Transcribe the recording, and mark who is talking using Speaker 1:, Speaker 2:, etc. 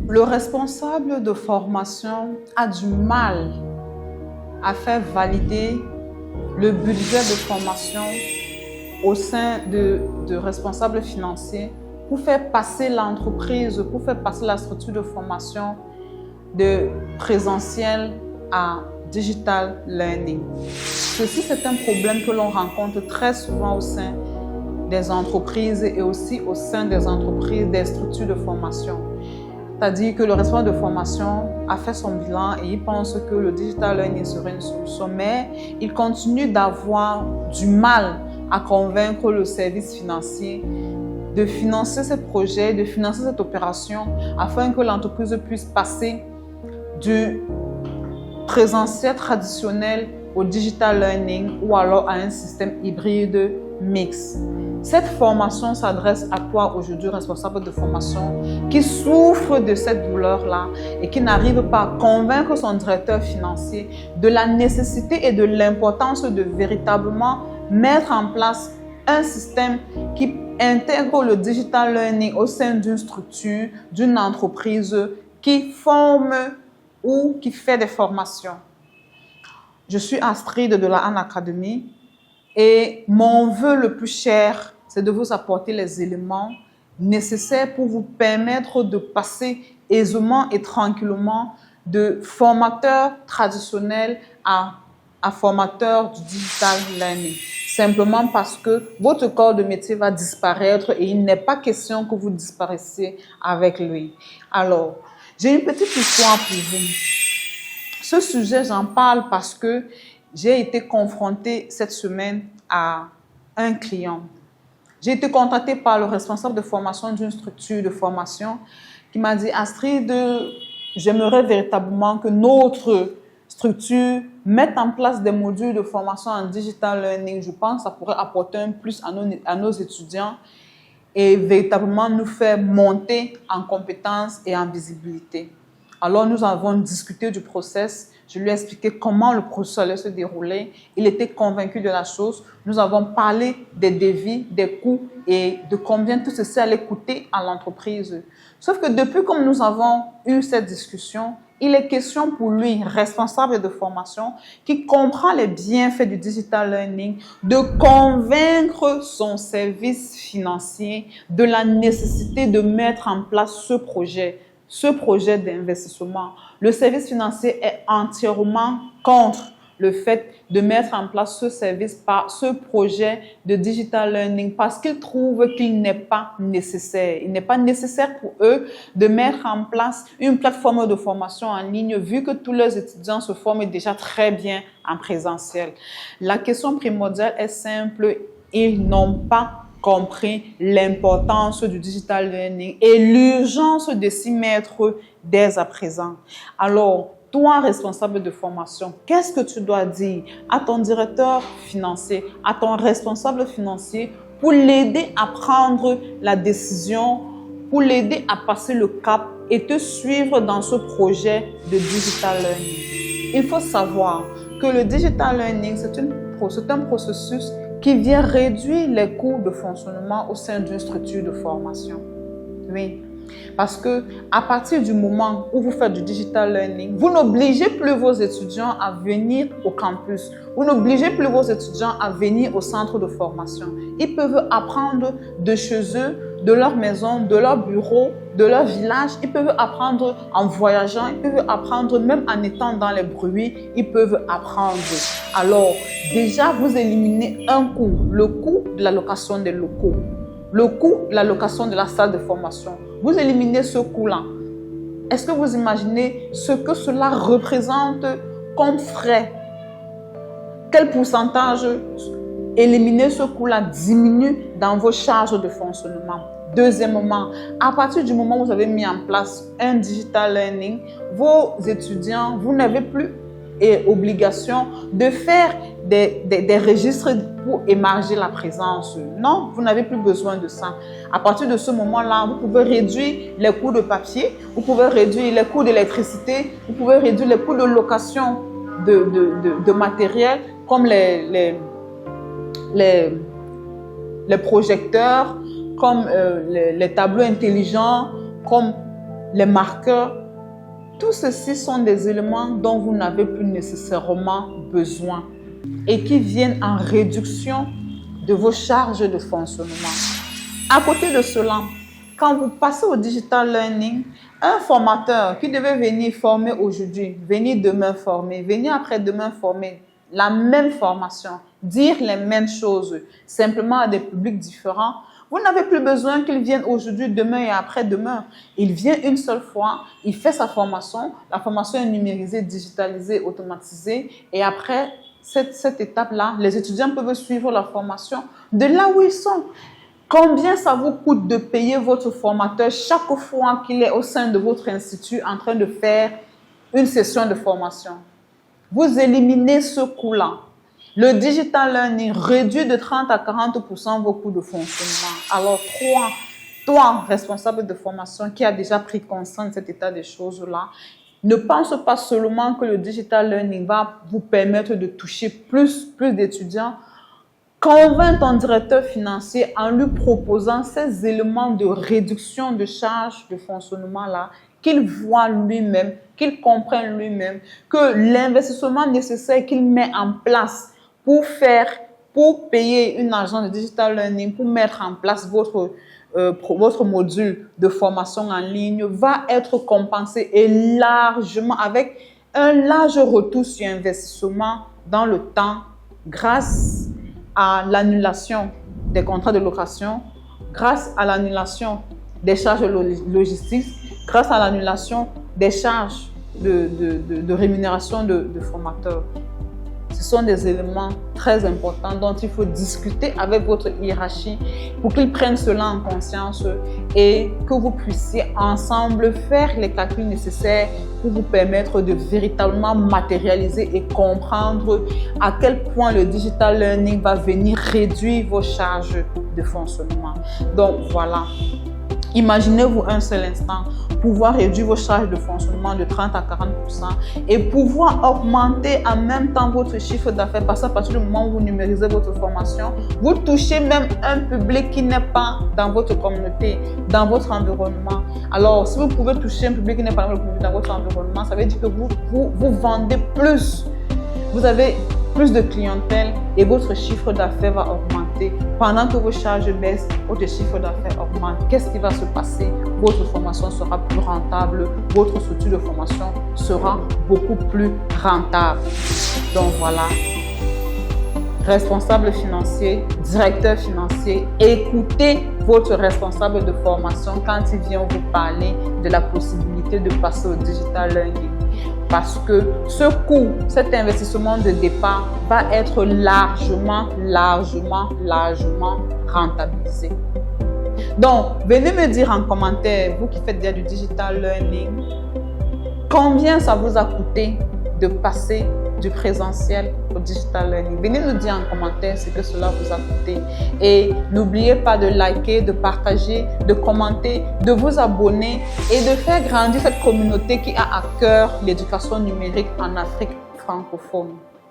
Speaker 1: Le responsable de formation a du mal à faire valider le budget de formation au sein de responsables financiers pour faire passer l'entreprise, pour faire passer la structure de formation de présentiel à digital learning. Ceci, c'est un problème que l'on rencontre très souvent au sein des entreprises et aussi au sein des entreprises, des structures de formation. C'est-à-dire que le responsable de formation a fait son bilan et il pense que le digital learning serait une solution, mais il continue d'avoir du mal à convaincre le service financier de financer ce projet, de financer cette opération afin que l'entreprise puisse passer du présentiel traditionnel au digital learning ou alors à un système hybride mix. Cette formation s'adresse à toi aujourd'hui, responsable de formation, qui souffre de cette douleur-là et qui n'arrive pas à convaincre son directeur financier de la nécessité et de l'importance de véritablement mettre en place un système qui intègre le digital learning au sein d'une structure, d'une entreprise qui forme ou qui fait des formations. Je suis Astrid de la Han Academy et mon vœu le plus cher, c'est de vous apporter les éléments nécessaires pour vous permettre de passer aisément et tranquillement de formateur traditionnel à formateur du digital learning. Simplement parce que votre corps de métier va disparaître et il n'est pas question que vous disparaissiez avec lui. Alors, j'ai une petite histoire pour vous. Ce sujet, j'en parle parce que j'ai été confrontée cette semaine à un client. J'ai été contactée par le responsable de formation d'une structure de formation qui m'a dit « Astrid, j'aimerais véritablement que notre structure mette en place des modules de formation en digital learning. Je pense que ça pourrait apporter un plus à nos étudiants et véritablement nous faire monter en compétences et en visibilité. » Alors, nous avons discuté du process. Je lui ai expliqué comment le processus allait se dérouler. Il était convaincu de la chose. Nous avons parlé des devis, des coûts et de combien tout ceci allait coûter à l'entreprise. Sauf que depuis que nous avons eu cette discussion, il est question pour lui, responsable de formation, qui comprend les bienfaits du digital learning, de convaincre son service financier de la nécessité de mettre en place ce projet d'investissement. Le service financier est entièrement contre le fait de mettre en place ce projet de digital learning parce qu'ils trouvent qu'il n'est pas nécessaire. Il n'est pas nécessaire pour eux de mettre en place une plateforme de formation en ligne vu que tous leurs étudiants se forment déjà très bien en présentiel. La question primordiale est simple, ils n'ont pas compris l'importance du digital learning et l'urgence de s'y mettre dès à présent. Alors, toi, responsable de formation, qu'est-ce que tu dois dire à ton directeur financier, à ton responsable financier pour l'aider à prendre la décision, pour l'aider à passer le cap et te suivre dans ce projet de digital learning? Il faut savoir que le digital learning, c'est un processus qui vient réduire les coûts de fonctionnement au sein d'une structure de formation. Oui, parce que à partir du moment où vous faites du digital learning, vous n'obligez plus vos étudiants à venir au campus. Vous n'obligez plus vos étudiants à venir au centre de formation. Ils peuvent apprendre de chez eux, de leur maison, de leur bureau, de leur village. Ils peuvent apprendre en voyageant, ils peuvent apprendre même en étant dans les bruits, ils peuvent apprendre. Alors, déjà, vous éliminez un coût, le coût de la location des locaux, le coût de la location de la salle de formation. Vous éliminez ce coût-là. Est-ce que vous imaginez ce que cela représente comme frais? Quel pourcentage éliminer ce coût-là diminue dans vos charges de fonctionnement? Deuxièmement, à partir du moment où vous avez mis en place un digital learning, vos étudiants, vous n'avez plus obligation de faire des registres pour émarger la présence. Non, vous n'avez plus besoin de ça. À partir de ce moment-là, vous pouvez réduire les coûts de papier, vous pouvez réduire les coûts d'électricité, vous pouvez réduire les coûts de location de matériel comme les projecteurs, comme les tableaux intelligents, comme les marqueurs, tout ceci sont des éléments dont vous n'avez plus nécessairement besoin et qui viennent en réduction de vos charges de fonctionnement. À côté de cela, quand vous passez au digital learning, un formateur qui devait venir former aujourd'hui, venir demain former, venir après-demain former, la même formation, dire les mêmes choses, simplement à des publics différents, vous n'avez plus besoin qu'il vienne aujourd'hui, demain et après-demain. Il vient une seule fois, il fait sa formation, la formation est numérisée, digitalisée, automatisée, et après cette étape-là, les étudiants peuvent suivre la formation de là où ils sont. Combien ça vous coûte de payer votre formateur chaque fois qu'il est au sein de votre institut en train de faire une session de formation? Vous éliminez ce coût-là. Le digital learning réduit de 30 à 40% vos coûts de fonctionnement. Alors, toi, responsable de formation qui a déjà pris conscience de cet état des choses-là, ne pense pas seulement que le digital learning va vous permettre de toucher plus d'étudiants. Convainc ton directeur financier en lui proposant ces éléments de réduction de charges de fonctionnement-là, qu'il voit lui-même, qu'il comprenne lui-même, que l'investissement nécessaire qu'il met en place pour payer une agence de digital learning, pour mettre en place votre module de formation en ligne va être compensé et largement, avec un large retour sur investissement dans le temps grâce à l'annulation des contrats de location, grâce à l'annulation des charges logistiques, grâce à l'annulation des charges de rémunération de formateurs. Ce sont des éléments très importants dont il faut discuter avec votre hiérarchie pour qu'ils prennent cela en conscience et que vous puissiez ensemble faire les calculs nécessaires pour vous permettre de véritablement matérialiser et comprendre à quel point le digital learning va venir réduire vos charges de fonctionnement. Donc voilà. Imaginez-vous un seul instant pouvoir réduire vos charges de fonctionnement de 30 à 40% et pouvoir augmenter en même temps votre chiffre d'affaires parce qu'à partir du moment où vous numérisez votre formation, vous touchez même un public qui n'est pas dans votre communauté, dans votre environnement. Alors, si vous pouvez toucher un public qui n'est pas dans votre environnement, ça veut dire que vous vendez plus. Vous avez plus de clientèle et votre chiffre d'affaires va augmenter. Pendant que vos charges baissent, votre chiffre d'affaires augmente. Qu'est-ce qui va se passer? Votre formation sera plus rentable, votre structure de formation sera beaucoup plus rentable. Donc voilà, responsable financier, directeur financier, écoutez votre responsable de formation quand il vient vous parler de la possibilité de passer au digital learning. Parce que ce coût, cet investissement de départ va être largement rentabilisé. Donc, venez me dire en commentaire, vous qui faites déjà du digital learning, combien ça vous a coûté de passer du présentiel au digital learning. Venez nous dire en commentaire ce que cela vous a coûté. Et n'oubliez pas de liker, de partager, de commenter, de vous abonner et de faire grandir cette communauté qui a à cœur l'éducation numérique en Afrique francophone.